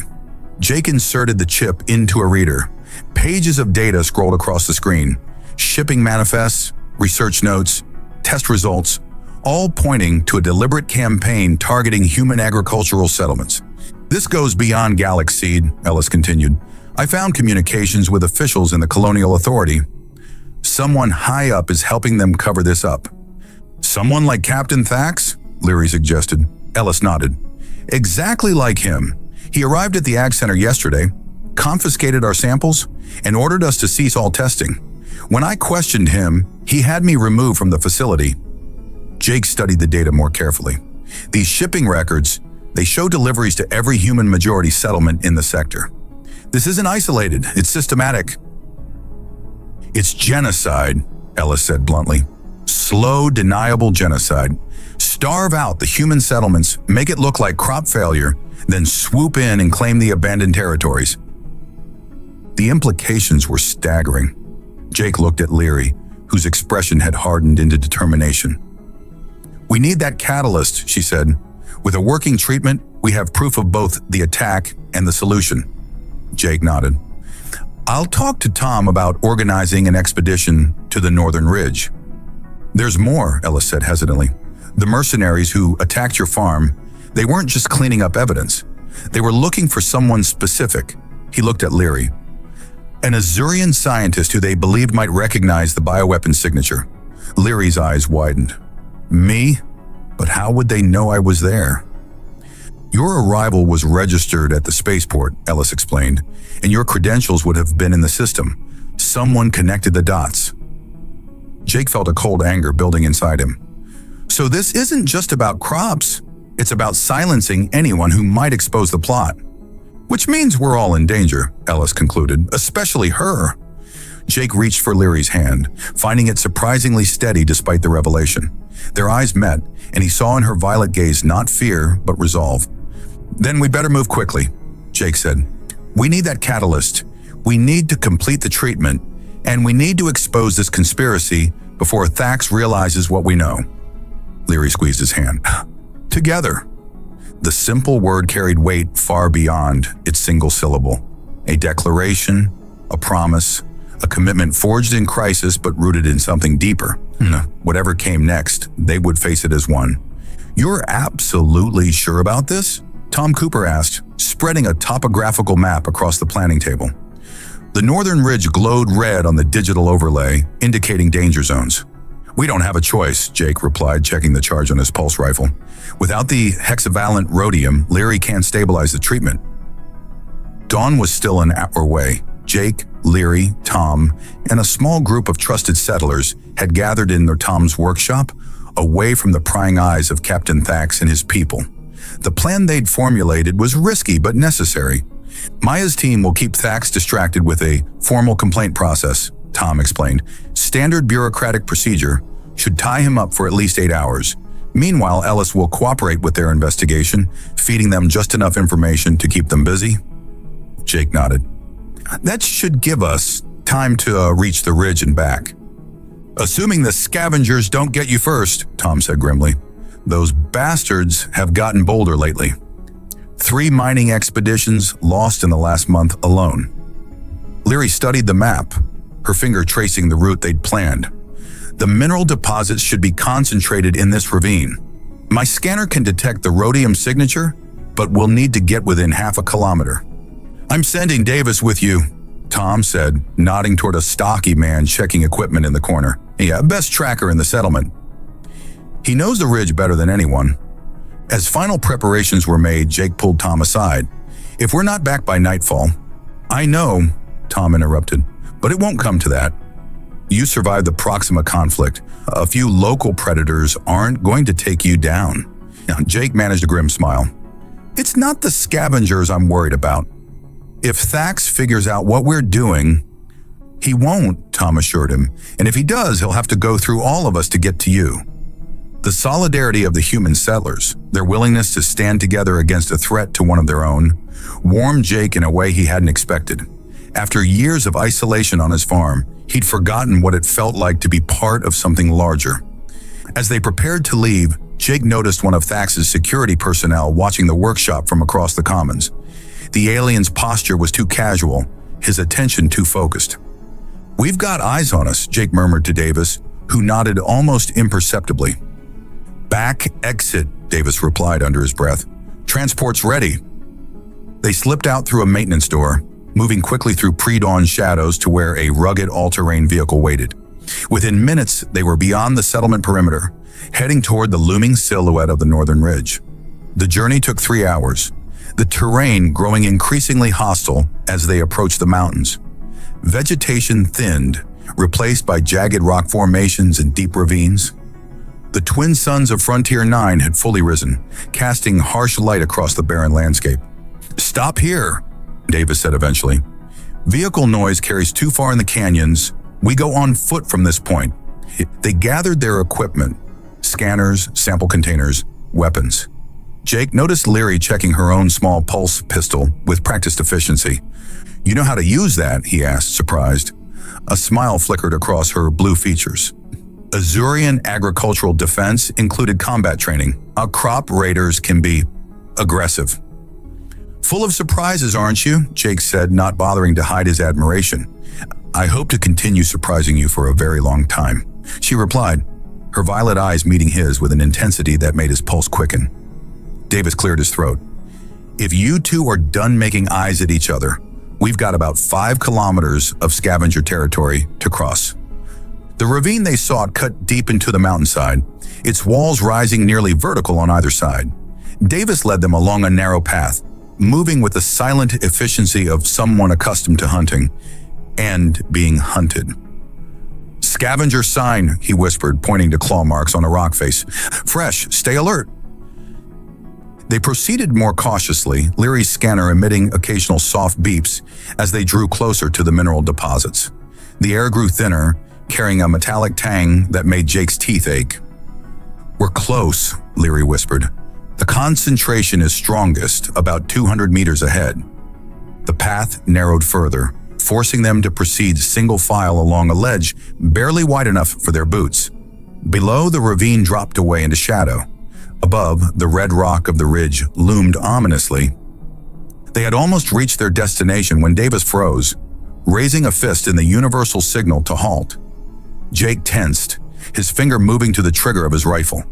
Jake inserted the chip into a reader. Pages of data scrolled across the screen. Shipping manifests, research notes, test results, all pointing to a deliberate campaign targeting human agricultural settlements. This goes beyond Galax Seed, Ellis continued. I found communications with officials in the Colonial Authority. Someone high up is helping them cover this up. Someone like Captain Thax? Leary suggested. Ellis nodded. Exactly like him. He arrived at the Ag Center yesterday, confiscated our samples, and ordered us to cease all testing. When I questioned him, he had me removed from the facility. Jake studied the data more carefully. These shipping records, they show deliveries to every human majority settlement in the sector. This isn't isolated, it's systematic. It's genocide, Ellis said bluntly. Slow, deniable genocide. Starve out the human settlements, make it look like crop failure, then swoop in and claim the abandoned territories. The implications were staggering. Jake looked at Leary, whose expression had hardened into determination. We need that catalyst, she said. With a working treatment, we have proof of both the attack and the solution. Jake nodded. I'll talk to Tom about organizing an expedition to the Northern Ridge. There's more, Ellis said hesitantly. The mercenaries who attacked your farm, they weren't just cleaning up evidence. They were looking for someone specific. He looked at Leary. An Azurian scientist who they believed might recognize the bioweapon signature. Leary's eyes widened. Me? But how would they know I was there? Your arrival was registered at the spaceport, Ellis explained, and your credentials would have been in the system. Someone connected the dots. Jake felt a cold anger building inside him. So this isn't just about crops. It's about silencing anyone who might expose the plot. Which means we're all in danger, Ellis concluded, especially her. Jake reached for Leary's hand, finding it surprisingly steady despite the revelation. Their eyes met, and he saw in her violet gaze not fear, but resolve. Then we better move quickly, Jake said. We need that catalyst. We need to complete the treatment, and we need to expose this conspiracy before Thax realizes what we know. Leary squeezed his hand. Together. The simple word carried weight far beyond its single syllable. A declaration, a promise, a commitment forged in crisis but rooted in something deeper. Whatever came next, they would face it as one. You're absolutely sure about this? Tom Cooper asked, spreading a topographical map across the planning table. The northern ridge glowed red on the digital overlay, indicating danger zones. We don't have a choice, Jake replied, checking the charge on his pulse rifle. Without the hexavalent rhodium, Leary can't stabilize the treatment. Dawn was still an hour away. Jake, Leary, Tom, and a small group of trusted settlers had gathered in their Tom's workshop, away from the prying eyes of Captain Thax and his people. The plan they'd formulated was risky but necessary. Maya's team will keep Thax distracted with a formal complaint process, Tom explained. Standard bureaucratic procedure should tie him up for at least 8 hours. Meanwhile, Ellis will cooperate with their investigation, feeding them just enough information to keep them busy. Jake nodded. That should give us time to reach the ridge and back. Assuming the scavengers don't get you first, Tom said grimly. Those bastards have gotten bolder lately. 3 mining expeditions lost in the last month alone. Leary studied the map, her finger tracing the route they'd planned. The mineral deposits should be concentrated in this ravine. My scanner can detect the rhodium signature, but we'll need to get within half a kilometer. I'm sending Davis with you, Tom said, nodding toward a stocky man checking equipment in the corner. Yeah, best tracker in the settlement. He knows the ridge better than anyone. As final preparations were made, Jake pulled Tom aside. If we're not back by nightfall— I know, Tom interrupted, but it won't come to that. You survived the Proxima conflict. A few local predators aren't going to take you down. Jake managed a grim smile. It's not the scavengers I'm worried about. If Thax figures out what we're doing— He won't, Tom assured him, and if he does, he'll have to go through all of us to get to you. The solidarity of the human settlers, their willingness to stand together against a threat to one of their own, warmed Jake in a way he hadn't expected. After years of isolation on his farm, he'd forgotten what it felt like to be part of something larger. As they prepared to leave, Jake noticed one of Thax's security personnel watching the workshop from across the commons. The alien's posture was too casual, his attention too focused. We've got eyes on us, Jake murmured to Davis, who nodded almost imperceptibly. Back exit, Davis replied under his breath. Transport's ready. They slipped out through a maintenance door, moving quickly through pre-dawn shadows to where a rugged all-terrain vehicle waited. Within minutes, they were beyond the settlement perimeter, heading toward the looming silhouette of the northern ridge. The journey took 3 hours, the terrain growing increasingly hostile as they approached the mountains. Vegetation thinned, replaced by jagged rock formations and deep ravines. The twin suns of Frontier 9 had fully risen, casting harsh light across the barren landscape. Stop here, Davis said eventually. Vehicle noise carries too far in the canyons. We go on foot from this point. They gathered their equipment, scanners, sample containers, weapons. Jake noticed Leary checking her own small pulse pistol with practiced efficiency. You know how to use that? He asked, surprised. A smile flickered across her blue features. Azurian agricultural defense included combat training. Our crop raiders can be aggressive. Full of surprises, aren't you? Jake said, not bothering to hide his admiration. I hope to continue surprising you for a very long time, she replied, her violet eyes meeting his with an intensity that made his pulse quicken. Davis cleared his throat. If you two are done making eyes at each other, we've got about 5 kilometers of scavenger territory to cross. The ravine they sought cut deep into the mountainside, its walls rising nearly vertical on either side. Davis led them along a narrow path, moving with the silent efficiency of someone accustomed to hunting and being hunted. "Scavenger sign," he whispered, pointing to claw marks on a rock face. "Fresh, stay alert." They proceeded more cautiously, Leary's scanner emitting occasional soft beeps as they drew closer to the mineral deposits. The air grew thinner, carrying a metallic tang that made Jake's teeth ache. "We're close," Leary whispered. "The concentration is strongest about 200 meters ahead." The path narrowed further, forcing them to proceed single file along a ledge barely wide enough for their boots. Below, the ravine dropped away into shadow. Above, the red rock of the ridge loomed ominously. They had almost reached their destination when Davis froze, raising a fist in the universal signal to halt. Jake tensed, his finger moving to the trigger of his rifle.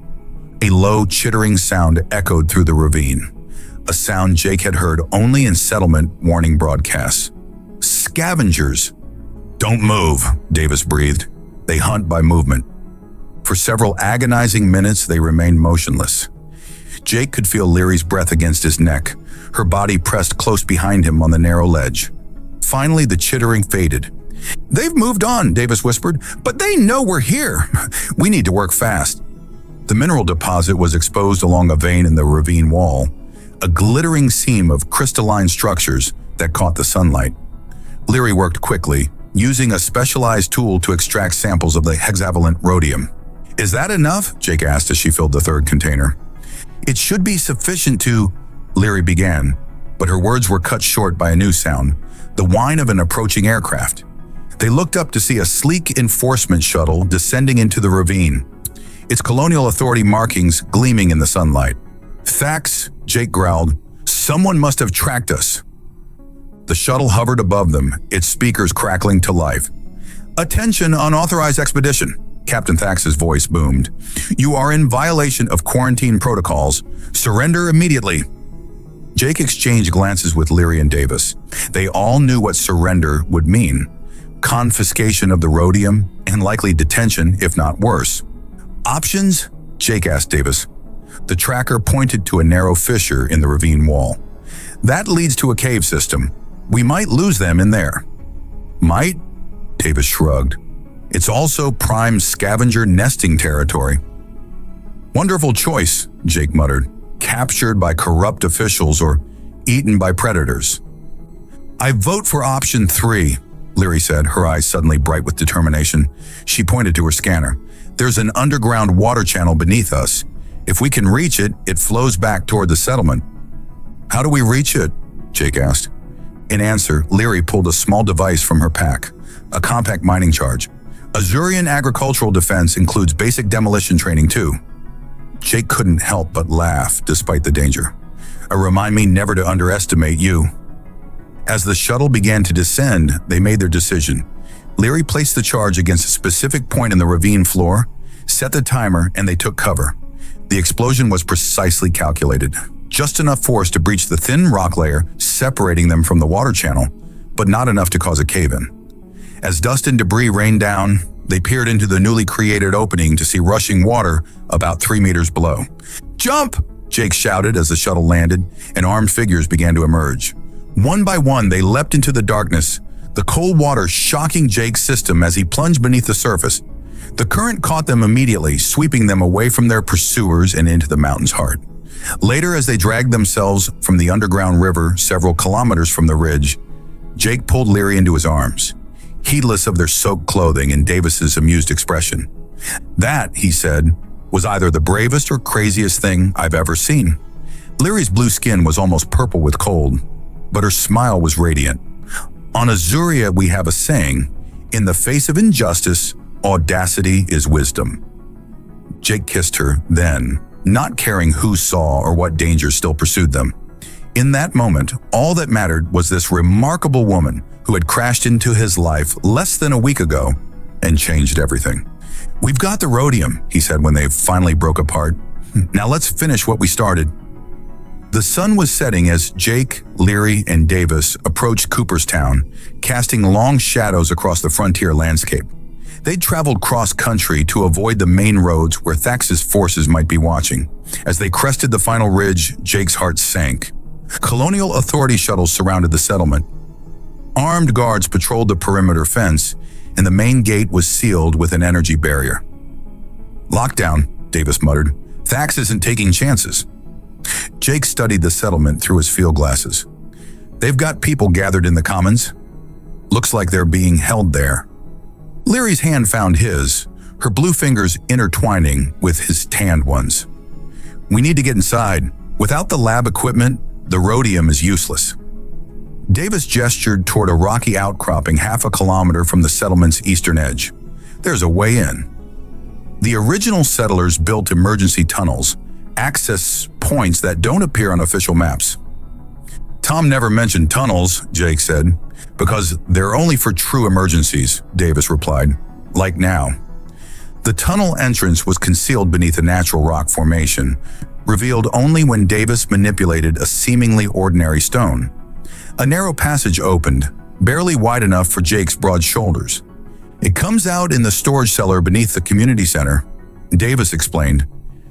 A low, chittering sound echoed through the ravine, a sound Jake had heard only in settlement warning broadcasts. "Scavengers!" "Don't move," Davis breathed. "They hunt by movement." For several agonizing minutes, they remained motionless. Jake could feel Leary's breath against his neck, her body pressed close behind him on the narrow ledge. Finally, the chittering faded. "They've moved on," Davis whispered, "but they know we're here. We need to work fast." The mineral deposit was exposed along a vein in the ravine wall, a glittering seam of crystalline structures that caught the sunlight. Leary worked quickly, using a specialized tool to extract samples of the hexavalent rhodium. "Is that enough?" Jake asked as she filled the third container. "It should be sufficient to—" Leary began, but her words were cut short by a new sound, the whine of an approaching aircraft. They looked up to see a sleek enforcement shuttle descending into the ravine, its Colonial Authority markings gleaming in the sunlight. "Thax," Jake growled, "someone must have tracked us." The shuttle hovered above them, its speakers crackling to life. "Attention, unauthorized expedition," Captain Thax's voice boomed. "You are in violation of quarantine protocols. Surrender immediately." Jake exchanged glances with Leary and Davis. They all knew what surrender would mean: confiscation of the rhodium and likely detention, if not worse. "Options?" Jake asked Davis. The tracker pointed to a narrow fissure in the ravine wall. "That leads to a cave system. We might lose them in there." "Might?" Davis shrugged. "It's also prime scavenger nesting territory." "Wonderful choice," Jake muttered. "Captured by corrupt officials or eaten by predators." "I vote for option 3, Leary said, her eyes suddenly bright with determination. She pointed to her scanner. "There's an underground water channel beneath us. If we can reach it, it flows back toward the settlement." "How do we reach it?" Jake asked. In answer, Leary pulled a small device from her pack, a compact mining charge. "Azurian agricultural defense includes basic demolition training too." Jake couldn't help but laugh, despite the danger. "Remind me never to underestimate you." As the shuttle began to descend, they made their decision. Leary placed the charge against a specific point in the ravine floor, set the timer, and they took cover. The explosion was precisely calculated. Just enough force to breach the thin rock layer separating them from the water channel, but not enough to cause a cave-in. As dust and debris rained down, they peered into the newly created opening to see rushing water about 3 meters below. "Jump!" Jake shouted as the shuttle landed, and armed figures began to emerge. One by one, they leapt into the darkness, the cold water shocking Jake's system as he plunged beneath the surface. The current caught them immediately, sweeping them away from their pursuers and into the mountain's heart. Later, as they dragged themselves from the underground river several kilometers from the ridge, Jake pulled Leary into his arms, heedless of their soaked clothing and Davis's amused expression. "That," he said, "was either the bravest or craziest thing I've ever seen." Leary's blue skin was almost purple with cold, but her smile was radiant. "On Azuria, we have a saying, in the face of injustice, audacity is wisdom." Jake kissed her then, not caring who saw or what danger still pursued them. In that moment, all that mattered was this remarkable woman who had crashed into his life less than a week ago and changed everything. "We've got the rhodium," he said when they finally broke apart. "Now let's finish what we started." The sun was setting as Jake, Leary, and Davis approached Cooperstown, casting long shadows across the frontier landscape. They'd traveled cross-country to avoid the main roads where Thax's forces might be watching. As they crested the final ridge, Jake's heart sank. Colonial Authority shuttles surrounded the settlement. Armed guards patrolled the perimeter fence, and the main gate was sealed with an energy barrier. "Lockdown," Davis muttered. "Thax isn't taking chances." Jake studied the settlement through his field glasses. "They've got people gathered in the commons. Looks like they're being held there." Leary's hand found his, her blue fingers intertwining with his tanned ones. "We need to get inside. Without the lab equipment, the rhodium is useless." Davis gestured toward a rocky outcropping half a kilometer from the settlement's eastern edge. "There's a way in." The original settlers built emergency tunnels, access points that don't appear on official maps. "Tom never mentioned tunnels," Jake said. "Because they're only for true emergencies," Davis replied. "Like now." The tunnel entrance was concealed beneath a natural rock formation, revealed only when Davis manipulated a seemingly ordinary stone. A narrow passage opened, barely wide enough for Jake's broad shoulders. "It comes out in the storage cellar beneath the community center," Davis explained.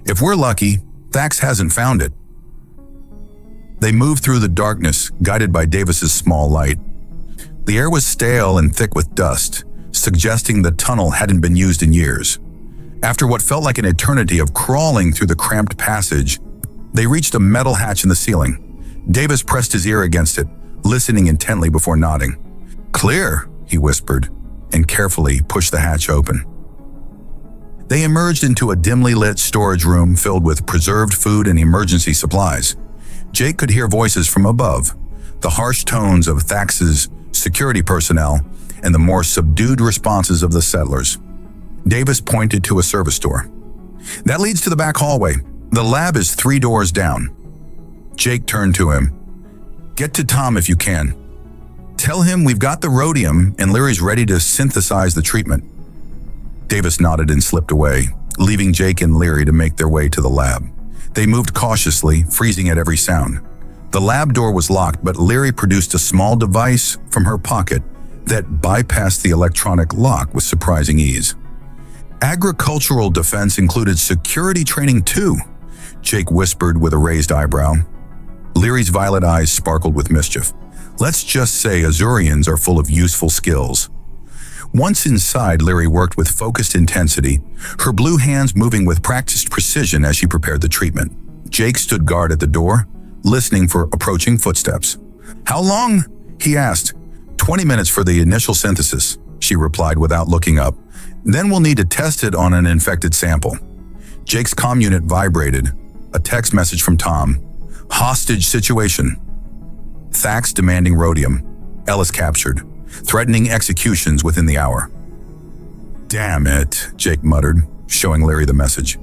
"If we're lucky, Thax hasn't found it." They moved through the darkness, guided by Davis's small light. The air was stale and thick with dust, suggesting the tunnel hadn't been used in years. After what felt like an eternity of crawling through the cramped passage, they reached a metal hatch in the ceiling. Davis pressed his ear against it, listening intently before nodding. "Clear," he whispered, and carefully pushed the hatch open. They emerged into a dimly lit storage room filled with preserved food and emergency supplies. Jake could hear voices from above, the harsh tones of Thax's security personnel and the more subdued responses of the settlers. Davis pointed to a service door. "That leads to the back hallway. The lab is 3 doors down." Jake turned to him. "Get to Tom if you can. Tell him we've got the rhodium and Leary's ready to synthesize the treatment." Davis nodded and slipped away, leaving Jake and Leary to make their way to the lab. They moved cautiously, freezing at every sound. The lab door was locked, but Leary produced a small device from her pocket that bypassed the electronic lock with surprising ease. "Agricultural defense included security training too," Jake whispered with a raised eyebrow. Leary's violet eyes sparkled with mischief. "Let's just say Azurians are full of useful skills." Once inside, Leary worked with focused intensity, her blue hands moving with practiced precision as she prepared the treatment. Jake stood guard at the door, listening for approaching footsteps. "How long?" he asked. 20 minutes for the initial synthesis," she replied without looking up. "Then we'll need to test it on an infected sample." Jake's comm unit vibrated. A text message from Tom. "Hostage situation. Thax demanding rhodium. Ellis captured. Threatening executions within the hour." "Damn it," Jake muttered, showing Leary the message.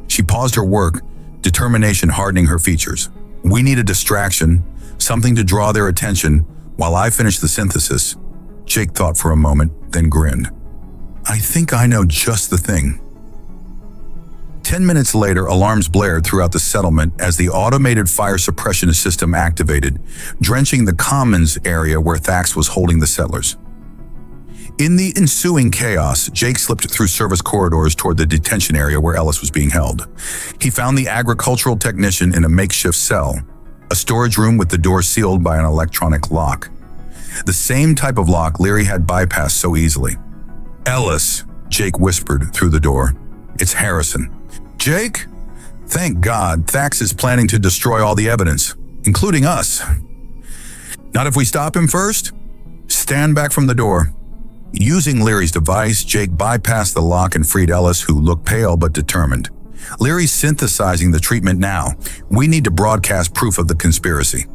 She paused her work, determination hardening her features. "We need a distraction, something to draw their attention while I finish the synthesis." Jake thought for a moment, then grinned. "I think I know just the thing." 10 minutes later, alarms blared throughout the settlement as the automated fire suppression system activated, drenching the commons area where Thax was holding the settlers. In the ensuing chaos, Jake slipped through service corridors toward the detention area where Ellis was being held. He found the agricultural technician in a makeshift cell, a storage room with the door sealed by an electronic lock. The same type of lock Leary had bypassed so easily. "Ellis," Jake whispered through the door. "It's Harrison." "Jake? Thank God, Thax is planning to destroy all the evidence, including us." "Not if we stop him first?" "Stand back from the door." Using Leary's device, Jake bypassed the lock and freed Ellis, who looked pale but determined. "Leary's synthesizing the treatment now. We need to broadcast proof of the conspiracy."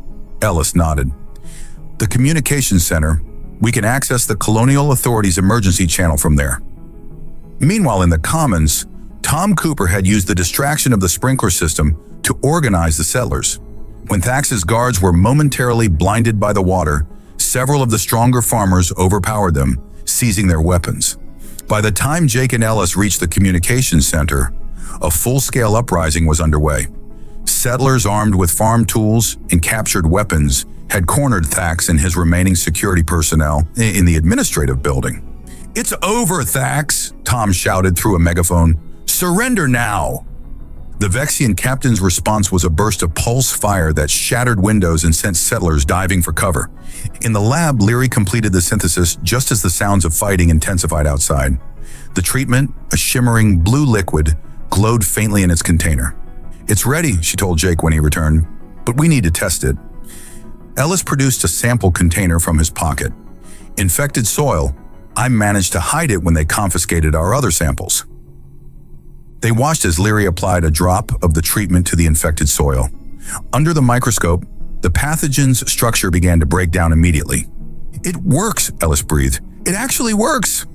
Ellis nodded. "The communications center. We can access the Colonial Authority's emergency channel from there." Meanwhile, in the Commons, Tom Cooper had used the distraction of the sprinkler system to organize the settlers. When Thax's guards were momentarily blinded by the water, several of the stronger farmers overpowered them, seizing their weapons. By the time Jake and Ellis reached the communications center, a full-scale uprising was underway. Settlers armed with farm tools and captured weapons had cornered Thax and his remaining security personnel in the administrative building. "It's over, Thax," Tom shouted through a megaphone. "Surrender now." The Vexian captain's response was a burst of pulse fire that shattered windows and sent settlers diving for cover. In the lab, Leary completed the synthesis just as the sounds of fighting intensified outside. The treatment, a shimmering blue liquid, glowed faintly in its container. "It's ready," she told Jake when he returned, "but we need to test it." Ellis produced a sample container from his pocket. "Infected soil. I managed to hide it when they confiscated our other samples." They watched as Leary applied a drop of the treatment to the infected soil. Under the microscope, the pathogen's structure began to break down immediately. "It works," Ellis breathed. "It actually works."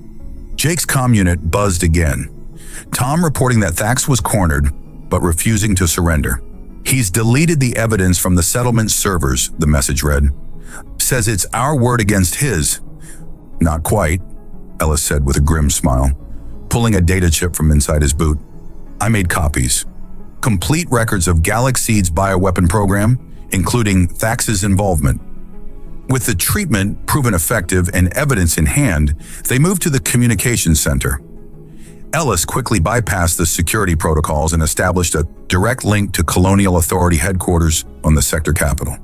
Jake's comm unit buzzed again. Tom reporting that Thax was cornered, but refusing to surrender. "He's deleted the evidence from the settlement servers," the message read. "Says it's our word against his." "Not quite," Ellis said with a grim smile, pulling a data chip from inside his boot. "I made copies. Complete records of Galaxy's bioweapon program, including Thax's involvement." With the treatment proven effective and evidence in hand, they moved to the communications center. Ellis quickly bypassed the security protocols and established a direct link to Colonial Authority headquarters on the sector capital.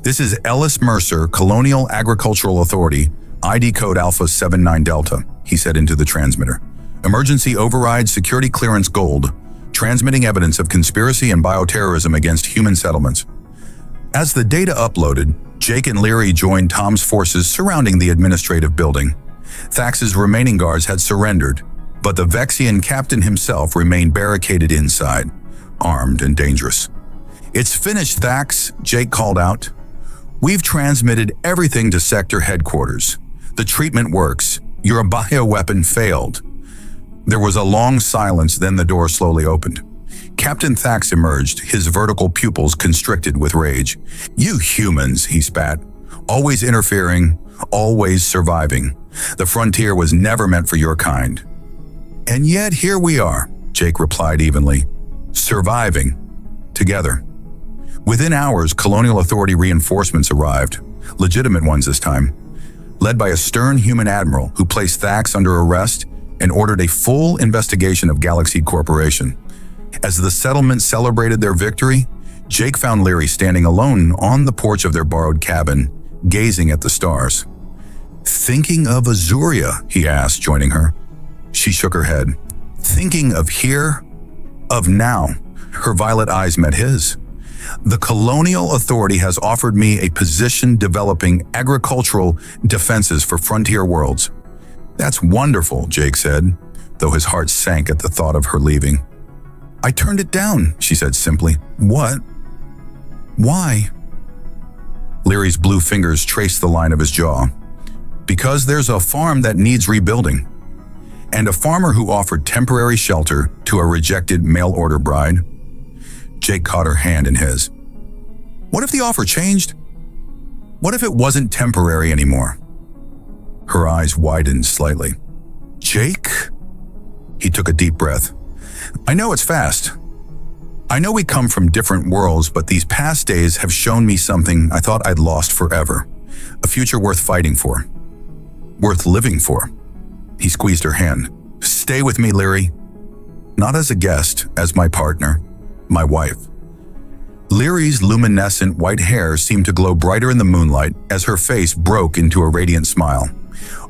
"This is Ellis Mercer, Colonial Agricultural Authority, ID code Alpha 79 Delta," he said into the transmitter. "Emergency override security clearance gold, transmitting evidence of conspiracy and bioterrorism against human settlements." As the data uploaded, Jake and Leary joined Tom's forces surrounding the administrative building. Thax's remaining guards had surrendered, but the Vexian captain himself remained barricaded inside, armed and dangerous. "It's finished, Thax," Jake called out. "We've transmitted everything to sector headquarters. The treatment works. Your bioweapon failed." There was a long silence, then the door slowly opened. Captain Thax emerged, his vertical pupils constricted with rage. "You humans," he spat. "Always interfering, always surviving. The frontier was never meant for your kind." "And yet here we are," Jake replied evenly. "Surviving. Together." Within hours, Colonial Authority reinforcements arrived, legitimate ones this time, led by a stern human admiral who placed Thax under arrest and ordered a full investigation of Galaxy Corporation. As the settlement celebrated their victory, Jake found Leary standing alone on the porch of their borrowed cabin, gazing at the stars. "Thinking of Azuria?" he asked, joining her. She shook her head. "Thinking of here? Of now?" Her violet eyes met his. "The Colonial Authority has offered me a position developing agricultural defenses for frontier worlds." "That's wonderful," Jake said, though his heart sank at the thought of her leaving. "I turned it down," she said simply. "What? Why?" Leary's blue fingers traced the line of his jaw. "Because there's a farm that needs rebuilding, and a farmer who offered temporary shelter to a rejected mail-order bride." Jake caught her hand in his. "What if the offer changed? What if it wasn't temporary anymore?" Her eyes widened slightly. "Jake?" He took a deep breath. "I know it's fast. I know we come from different worlds, but these past days have shown me something I thought I'd lost forever. A future worth fighting for. Worth living for." He squeezed her hand. "Stay with me, Leary. Not as a guest, as my partner, my wife." Leary's luminescent white hair seemed to glow brighter in the moonlight as her face broke into a radiant smile.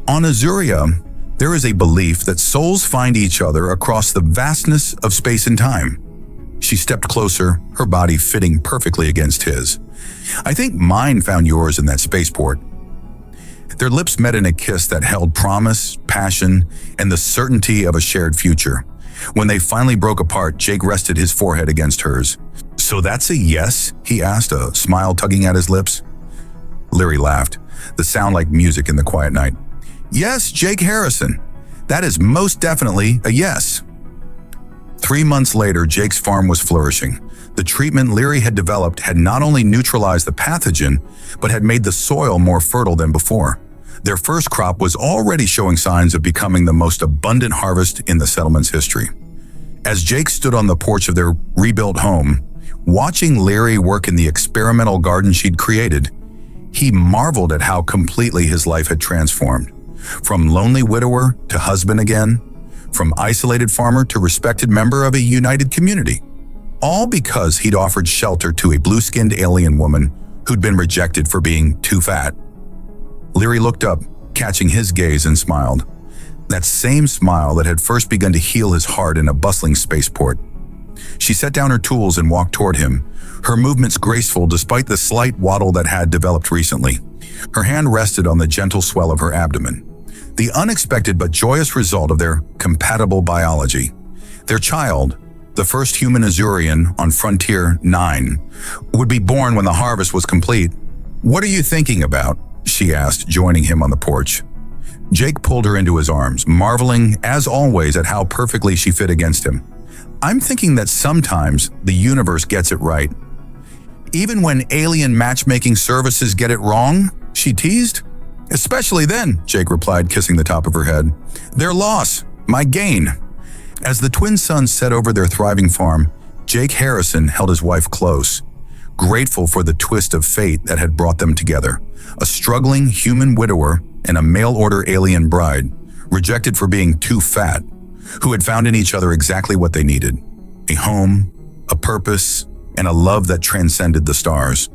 "On Azuria, there is a belief that souls find each other across the vastness of space and time." She stepped closer, her body fitting perfectly against his. "I think mine found yours in that spaceport." Their lips met in a kiss that held promise, passion, and the certainty of a shared future. When they finally broke apart, Jake rested his forehead against hers. "So that's a yes?" he asked, a smile tugging at his lips. Leary laughed, the sound like music in the quiet night. "Yes, Jake Harrison. That is most definitely a yes." 3 months later, Jake's farm was flourishing. The treatment Leary had developed had not only neutralized the pathogen, but had made the soil more fertile than before. Their first crop was already showing signs of becoming the most abundant harvest in the settlement's history. As Jake stood on the porch of their rebuilt home, watching Leary work in the experimental garden she'd created, he marveled at how completely his life had transformed. From lonely widower to husband again, from isolated farmer to respected member of a united community. All because he'd offered shelter to a blue-skinned alien woman who'd been rejected for being too fat. Leary looked up, catching his gaze, and smiled. That same smile that had first begun to heal his heart in a bustling spaceport. She set down her tools and walked toward him, her movements graceful despite the slight waddle that had developed recently. Her hand rested on the gentle swell of her abdomen, the unexpected but joyous result of their compatible biology. Their child, the first human Azurian on Frontier 9, would be born when the harvest was complete. "What are you thinking about?" she asked, joining him on the porch. Jake pulled her into his arms, marveling, as always, at how perfectly she fit against him. "I'm thinking that sometimes the universe gets it right. Even when alien matchmaking services get it wrong," she teased. "Especially then," Jake replied, kissing the top of her head. "Their loss, my gain." As the twin sons set over their thriving farm, Jake Harrison held his wife close, grateful for the twist of fate that had brought them together. A struggling human widower and a mail-order alien bride, rejected for being too fat, who had found in each other exactly what they needed: a home, a purpose, and a love that transcended the stars.